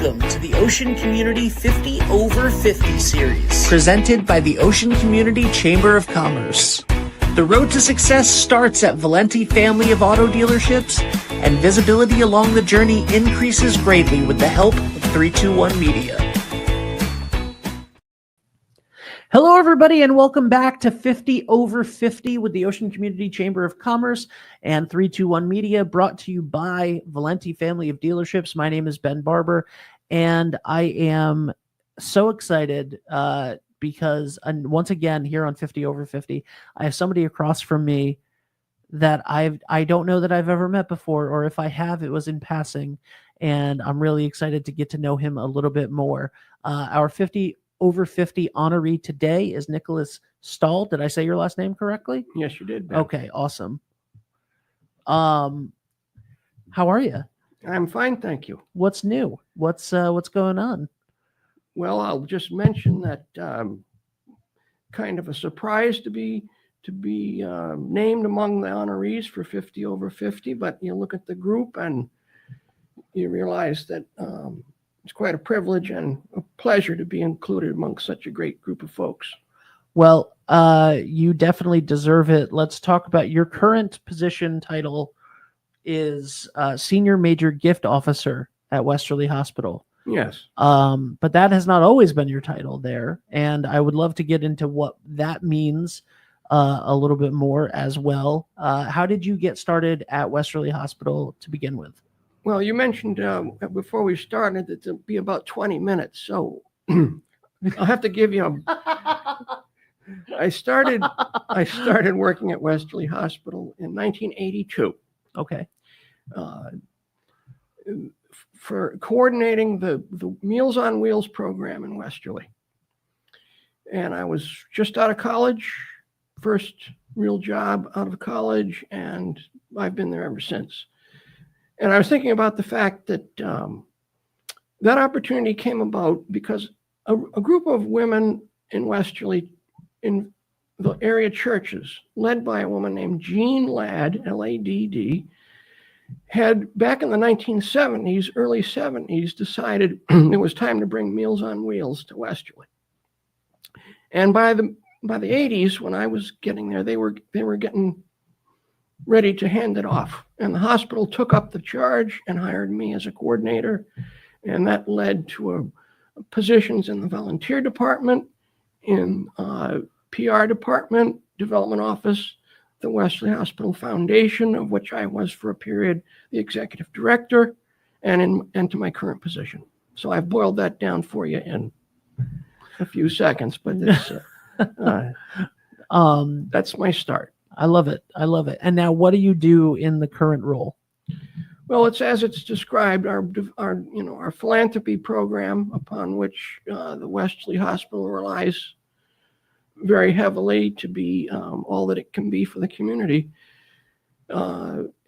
Welcome to the Ocean Community 50 Over 50 series, presented by the Ocean Community Chamber of Commerce. The road to success starts at Valenti Family of Auto Dealerships, and visibility along the journey increases greatly with the help of 321 Media. Hello, everybody, and welcome back to 50 Over 50 with the Ocean Community Chamber of Commerce and 321 Media, brought to you by Valenti Family of Dealerships. My name is Ben Barber, and I am so excited because once again, here on 50 Over 50, I have somebody across from me that I don't know that I've ever met before, or if I have, it was in passing, and I'm really excited to get to know him a little bit more. Our 50 Over 50 honoree today is Nicholas Stahl. Did I say your last name correctly? Yes, you did, Ben. Okay, awesome. How are you? I'm fine, thank you. What's new? What's going on? Well, I'll just mention that kind of a surprise to be named among the honorees for 50 Over 50, but you look at the group and you realize that it's quite a privilege and a pleasure to be included amongst such a great group of folks. Well, you definitely deserve it. Let's talk about your current position. Title is Senior Major Gift Officer at Westerly Hospital. Yes. But that has not always been your title there, and I would love to get into what that means a little bit more as well. How did you get started at Westerly Hospital to begin with? Well, you mentioned before we started that it'll be about 20 minutes, so I'll have to give you I started working at Westerly Hospital in 1982. Okay. For coordinating the Meals on Wheels program in Westerly. And I was just out of college, first real job out of college, and I've been there ever since. And I was thinking about the fact that that opportunity came about because a group of women in Westerly, in the area churches, led by a woman named Jean Ladd, L-A-D-D, had back in the 1970s, early 70s, decided it was time to bring Meals on Wheels to Westerly. And by the 80s, when I was getting there, they were getting ready to hand it off. And the hospital took up the charge and hired me as a coordinator. And that led to positions in the volunteer department, in PR department, development office, the Westerly Hospital Foundation, of which I was for a period the executive director, and to my current position. So I've boiled that down for you in a few seconds, but that's my start. I love it. I love it. And now, what do you do in the current role? Well, it's as it's described, our philanthropy program, upon which the Westerly Hospital relies very heavily to be all that it can be for the community,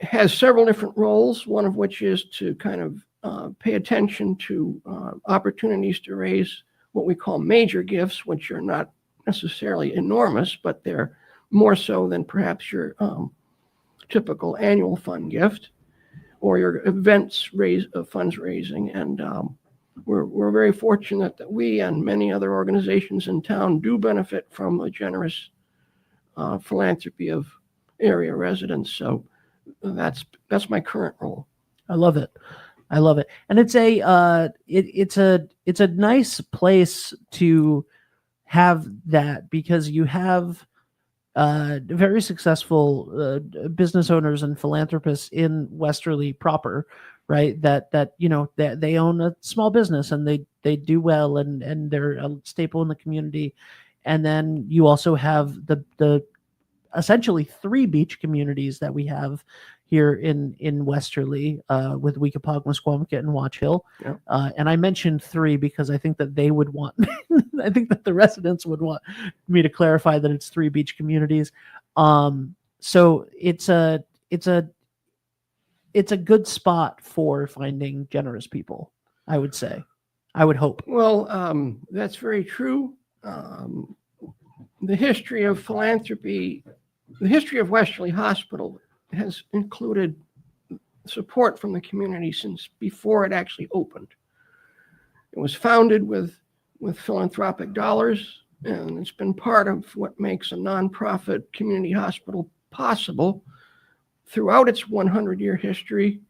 has several different roles, one of which is to kind of pay attention to opportunities to raise what we call major gifts, which are not necessarily enormous, but they're more so than perhaps your typical annual fund gift or your events funds raising. And we're very fortunate that we and many other organizations in town do benefit from a generous philanthropy of area residents. So that's my current role. I love it. I love it. And it's a nice place to have that, because you have very successful business owners and philanthropists in Westerly proper, right? That they own a small business and they do well and they're a staple in the community. And then you also have the essentially 3 beach communities that we have here in Westerly, with Weekapaug, Musqueamcut, and Watch Hill. Yeah. And I mentioned 3 because I think that they would want, I think that the residents would want me to clarify that it's 3 beach communities. So it's a good spot for finding generous people, I would say. I would hope. Well, that's very true. The history of philanthropy, the history of Westerly Hospital has included support from the community since before it actually opened. It was founded with philanthropic dollars, and it's been part of what makes a nonprofit community hospital possible throughout its 100-year history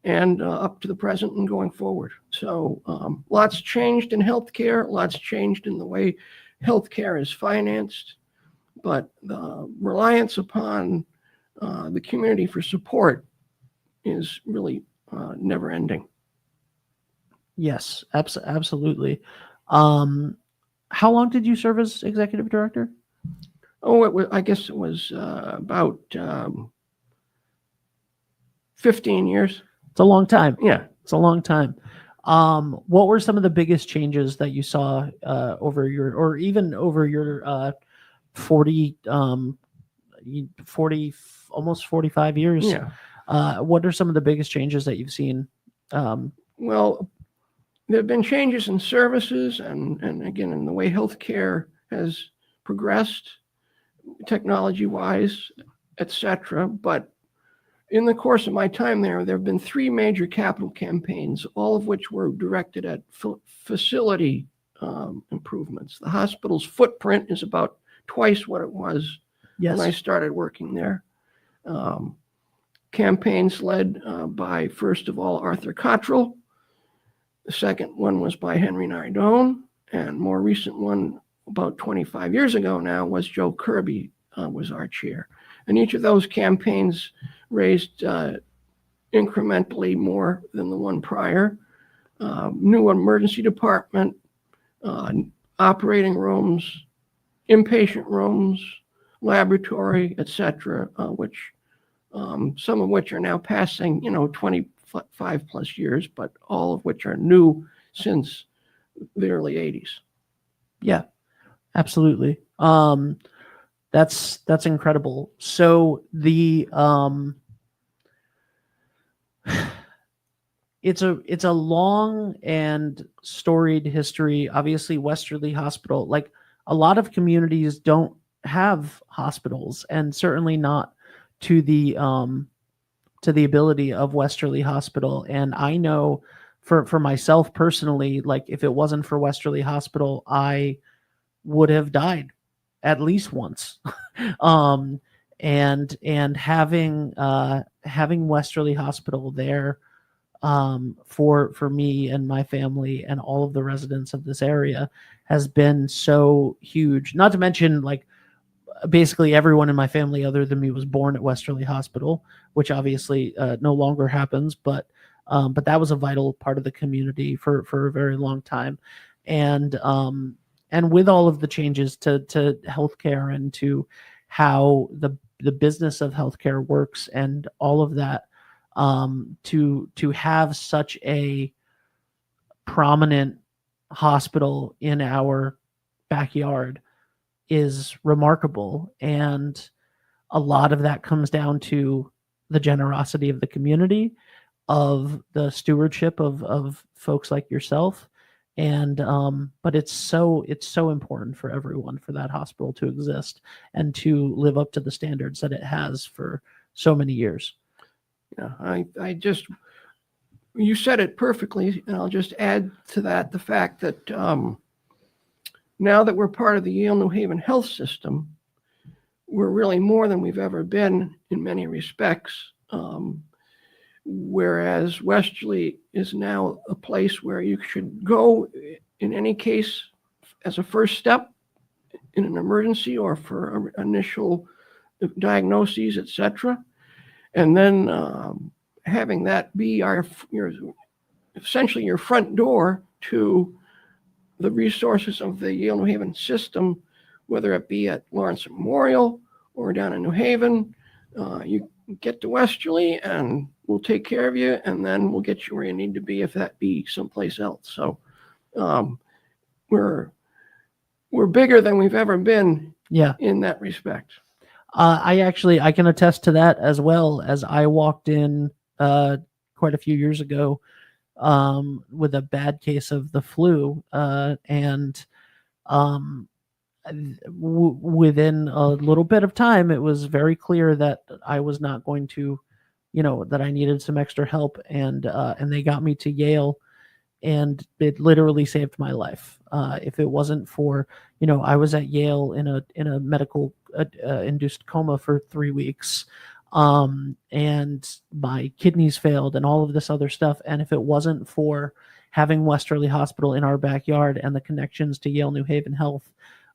and up to the present and going forward. So lots changed in healthcare, lots changed in the way healthcare is financed, but the reliance upon the community for support is really never ending. Yes, absolutely. How long did you serve as executive director? I guess it was about 15 years. It's a long time. Yeah. It's a long time. What were some of the biggest changes that you saw over your 40, almost 45 years? Yeah. What are some of the biggest changes that you've seen? Well, there have been changes in services and again, in the way healthcare has progressed, technology-wise, et cetera. But in the course of my time there have been 3 major capital campaigns, all of which were directed at facility improvements. The hospital's footprint is about twice what it was when I started working there. Campaigns led by, first of all, Arthur Cottrell. The second one was by Henry Nardone, and more recent one, about 25 years ago now, was Joe Kirby was our chair. And each of those campaigns raised incrementally more than the one prior. New emergency department, operating rooms, inpatient rooms, laboratory, et cetera, which some of which are now passing, 25 plus years, but all of which are new since the early 80s. Yeah, absolutely. That's incredible. So it's a long and storied history. Obviously, Westerly Hospital, like a lot of communities don't have hospitals, and certainly not to the ability of Westerly Hospital. And I know for myself personally, like if it wasn't for Westerly Hospital, I would have died at least once. And having Westerly Hospital there for me and my family and all of the residents of this area has been so huge. Not to mention, like, basically everyone in my family other than me was born at Westerly Hospital, which obviously no longer happens, but that was a vital part of the community for a very long time. And with all of the changes to healthcare and to how the business of healthcare works and all of that, to have such a prominent hospital in our backyard is remarkable. And a lot of that comes down to the generosity of the community, of the stewardship of folks like yourself. And but it's so important for everyone for that hospital to exist and to live up to the standards that it has for so many years. Yeah, you said it perfectly, and I'll just add to that the fact that now that we're part of the Yale New Haven health system, we're really more than we've ever been in many respects. Whereas Westerly is now a place where you should go in any case as a first step in an emergency or for initial diagnoses, et cetera. And then having that be essentially your front door to the resources of the Yale New Haven system, whether it be at Lawrence Memorial or down in New Haven. You get to Westerly and we'll take care of you, and then we'll get you where you need to be if that be someplace else. So we're bigger than we've ever been in that respect. I can attest to that, as well. As I walked in quite a few years ago with a bad case of the flu, and within a little bit of time, it was very clear that I was not going to, that I needed some extra help, and they got me to Yale, and it literally saved my life. If it wasn't for, I was at Yale in a medical induced coma for 3 weeks, and my kidneys failed and all of this other stuff. And if it wasn't for having Westerly Hospital in our backyard and the connections to Yale New Haven Health,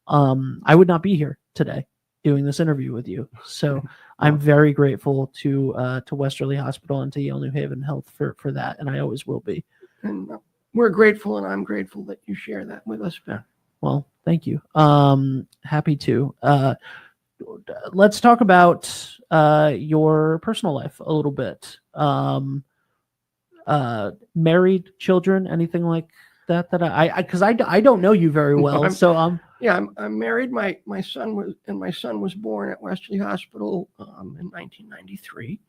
I would not be here today doing this interview with you. So I'm very grateful to Westerly Hospital and to Yale New Haven Health for that, and I always will be. And we're grateful, and I'm grateful that you share that with us, Ben. Well, thank you. Happy to. Let's talk about your personal life a little bit. Married, children, anything like that? Because I don't know you very well. I'm married. My son was born at Westerly Hospital in 1993.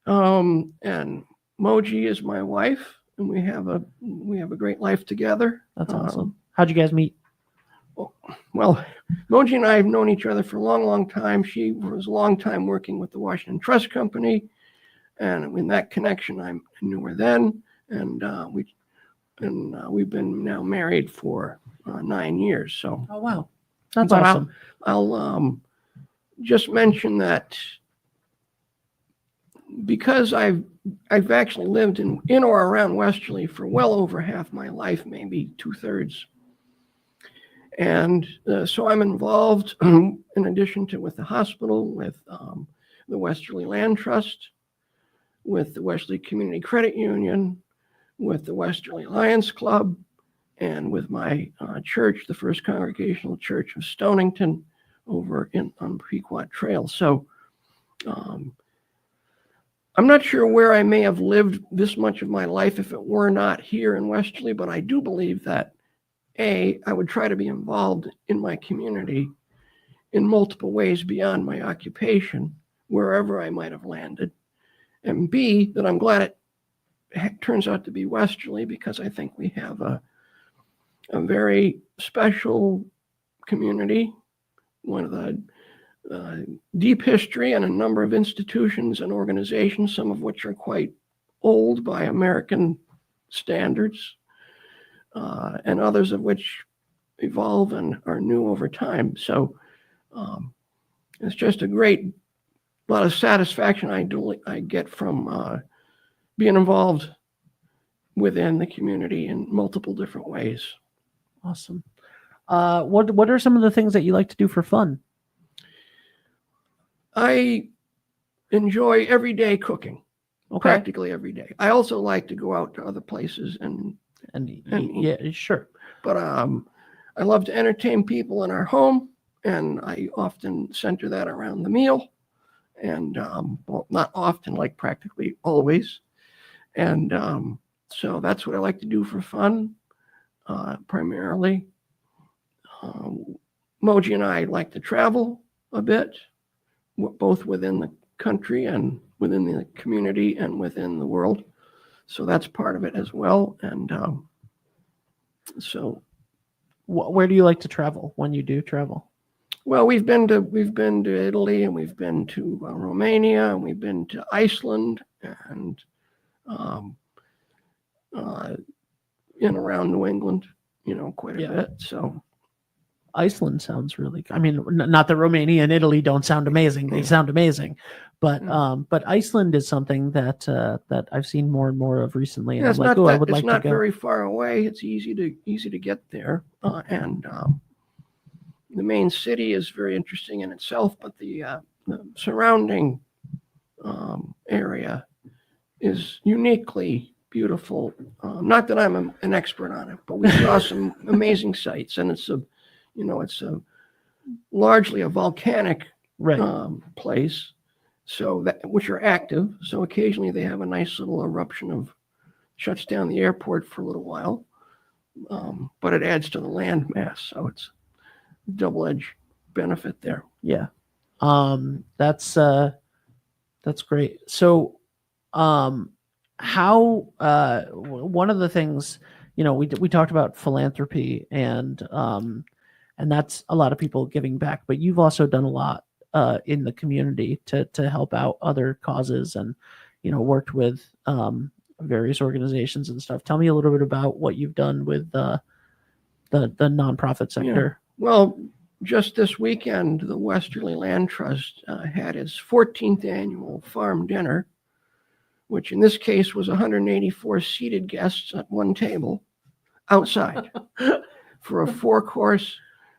And Moji is my wife, and we have a great life together. That's awesome. How'd you guys meet? Well, Moji and I have known each other for a long, long time. She was a long time working with the Washington Trust Company, and in that connection, I knew her then, and we've been now married for 9 years. So. Oh wow, that's awesome. I'll just mention that because I've actually lived in or around Westerly for well over half my life, maybe 2/3. And so I'm involved, in addition to with the hospital, with the Westerly Land Trust, with the Westerly Community Credit Union, with the Westerly Lions Club, and with my church, the First Congregational Church of Stonington, over on Pequot Trail. So I'm not sure where I may have lived this much of my life if it were not here in Westerly, but I do believe that I would try to be involved in my community in multiple ways beyond my occupation, wherever I might have landed. And B, that I'm glad it turns out to be Westerly, because I think we have a very special community, one of the deep history and a number of institutions and organizations, some of which are quite old by American standards, and others of which evolve and are new over time. So it's just a lot of satisfaction I get from being involved within the community in multiple different ways. Awesome. What are some of the things that you like to do for fun? I enjoy everyday cooking, Okay. practically every day. I also like to go out to other places and yeah, sure. But I love to entertain people in our home, and I often center that around the meal. And well, not often, like practically always. And so that's what I like to do for fun, primarily. Moji and I like to travel a bit, both within the country and within the community and within the world. So that's part of it as well. And so, where do you like to travel when you do travel? Well, we've been to Italy, and we've been to Romania, and we've been to Iceland, and in around New England, quite a bit. So Iceland sounds really. I mean, not that Romania and Italy don't sound amazing; they sound amazing, but Iceland is something that I've seen more and more of recently. And it's I'm like, I would like to go. It's not very far away. It's easy to get there, and the main city is very interesting in itself, but the surrounding area is uniquely beautiful. Not that I'm an expert on it, but we saw some amazing sights, and it's largely a volcanic place, so which are active. So occasionally they have a nice little eruption shuts down the airport for a little while, but it adds to the land mass, so it's double-edged benefit there. Yeah. That's great. So how one of the things, we talked about philanthropy, and that's a lot of people giving back, but you've also done a lot in the community to help out other causes, and worked with various organizations and stuff. Tell me a little bit about what you've done with the nonprofit sector. Well, just this weekend, the Westerly Land Trust had its 14th annual farm dinner, which in this case was 184 seated guests at one table outside for a 4-course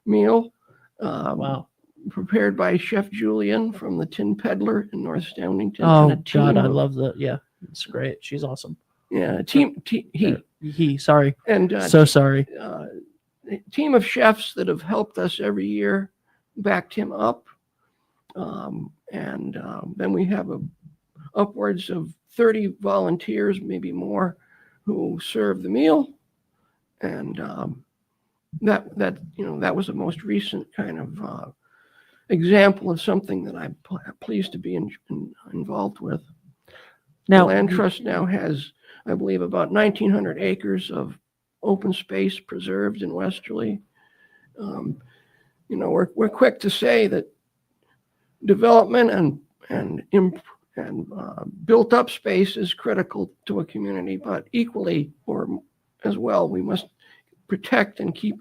meal. Wow. Prepared by Chef Julian from the Tin Peddler in North Stonington. Oh, God, I love that. Yeah, it's great. She's awesome. Yeah, sorry. And so sorry. A team of chefs that have helped us every year, backed him up. Then we have upwards of 30 volunteers, maybe more, who serve the meal. And that was the most recent kind of example of something that I'm pleased to be involved with. Now, the Land Trust now has, I believe, about 1,900 acres of open space preserved in Westerly. We're quick to say that development and built up space is critical to a community, but equally or as well, we must protect and keep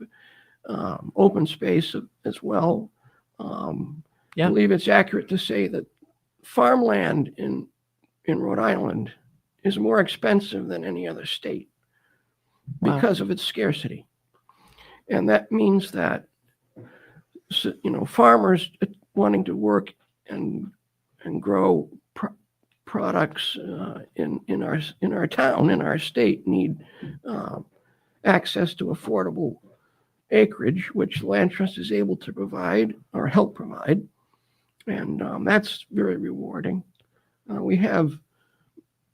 open space as well. I believe it's accurate to say that farmland in Rhode Island is more expensive than any other state because of its scarcity. And that means that, farmers wanting to work and grow products in our town, in our state, need access to affordable acreage, which the Land Trust is able to provide or help provide. And that's very rewarding. We have,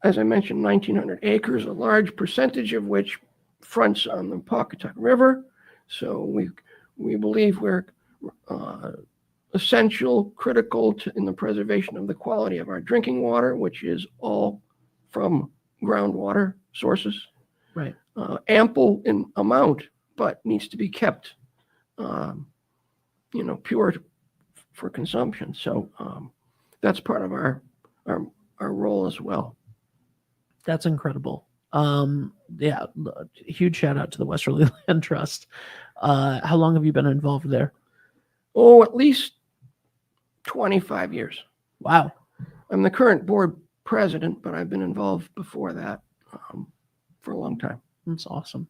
as I mentioned, 1,900 acres, a large percentage of which fronts on the Pawcatuck River. So we believe we're essential, critical in the preservation of the quality of our drinking water, which is all from groundwater sources. Right. Ample in amount, but needs to be kept, pure for consumption. So that's part of our role as well. That's incredible. Huge shout out to the Westerly Land Trust. How long have you been involved there? Oh, at least 25 years. Wow. I'm the current board president, but I've been involved before that for a long time. That's awesome.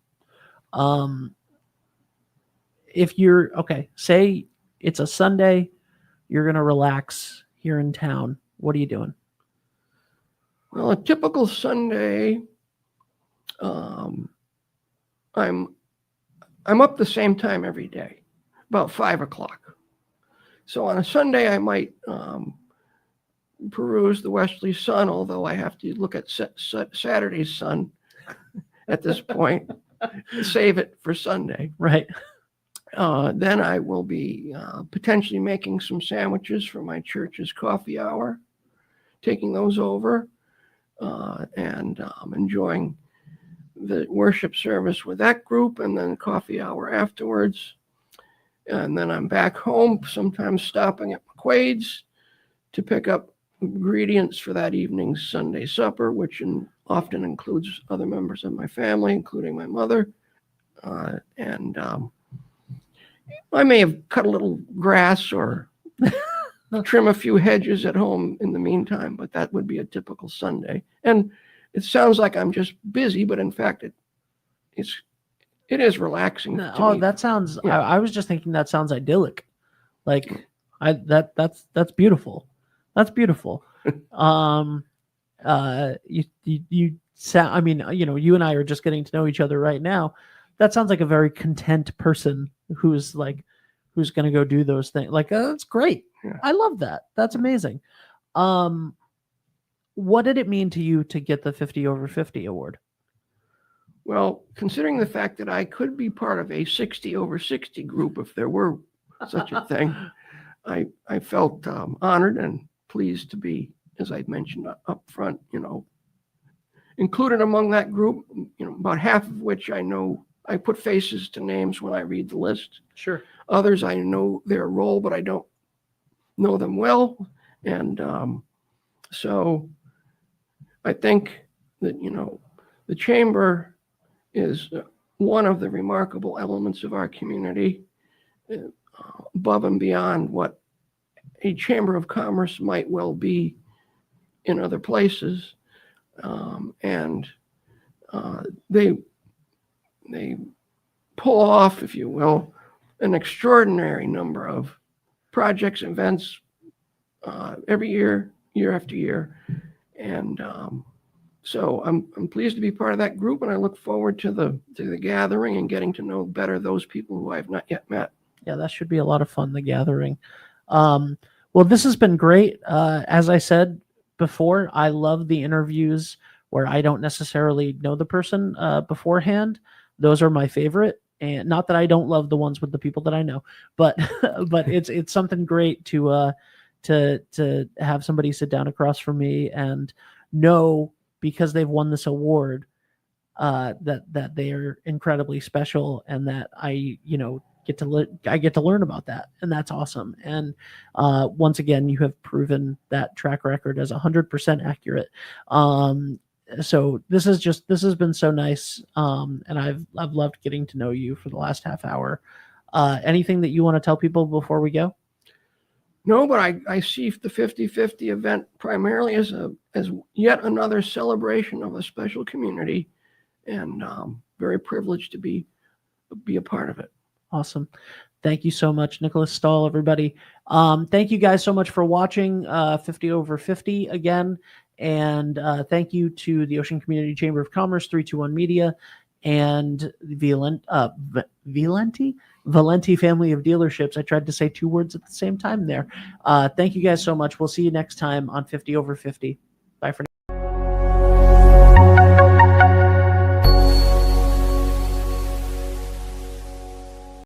If you're say it's a Sunday, you're going to relax here in town. What are you doing? Well, a typical Sunday, I'm up the same time every day, about 5 o'clock. So on a Sunday, I might peruse the Westerly Sun, although I have to look at Saturday's Sun at this point, save it for Sunday. Right. Then I will be potentially making some sandwiches for my church's coffee hour, taking those over, and enjoying the worship service with that group, and then coffee hour afterwards. And then I'm back home, sometimes stopping at McQuaid's to pick up ingredients for that evening's Sunday supper, which often includes other members of my family, including my mother. And I may have cut a little grass or trim a few hedges at home in the meantime, but that would be a typical Sunday. And it sounds like I'm just busy, but in fact, it is relaxing. Oh, that sounds. Yeah. I was just thinking that sounds idyllic. Like that's beautiful. That's beautiful. You sound. I mean, you and I are just getting to know each other right now. That sounds like a very content person who's going to go do those things. Like that's great. Yeah. I love that. That's amazing. What did it mean to you to get the 50 over 50 award? Well, considering the fact that I could be part of a 60 over 60 group if there were such a thing, I felt honored and pleased to be, as I mentioned up front, included among that group, about half of which I know. I put faces to names when I read the list. Sure. Others, I know their role, but I don't know them well. And so I think that, the chamber is one of the remarkable elements of our community, above and beyond what a chamber of commerce might well be in other places. And they pull off, if you will, an extraordinary number of projects, events, every year after year. And so I'm pleased to be part of that group, and I look forward to the gathering and getting to know better those people who I have not yet met. Yeah, that should be a lot of fun, the gathering. Well, this has been great. As I said before, I love the interviews where I don't necessarily know the person beforehand. Those are my favorite. And not that I don't love the ones with the people that I know, but but it's something great to have somebody sit down across from me and know, because they've won this award, that they are incredibly special, and that I get to learn about that, and that's awesome. And once again, you have proven that track record as 100% accurate. So this has been so nice, and I've loved getting to know you for the last half hour. Anything that you want to tell people before we go? No, but I see the 50/50 event primarily as yet another celebration of a special community, and very privileged to be a part of it. Awesome. Thank you so much, Nicholas Stahl, everybody. Thank you guys so much for watching 50 over 50 again. And thank you to the Ocean Community Chamber of Commerce, 321 Media, and Valenti Family of Dealerships. I tried to say two words at the same time there. Thank you guys so much. We'll see you next time on 50 over 50. Bye for now.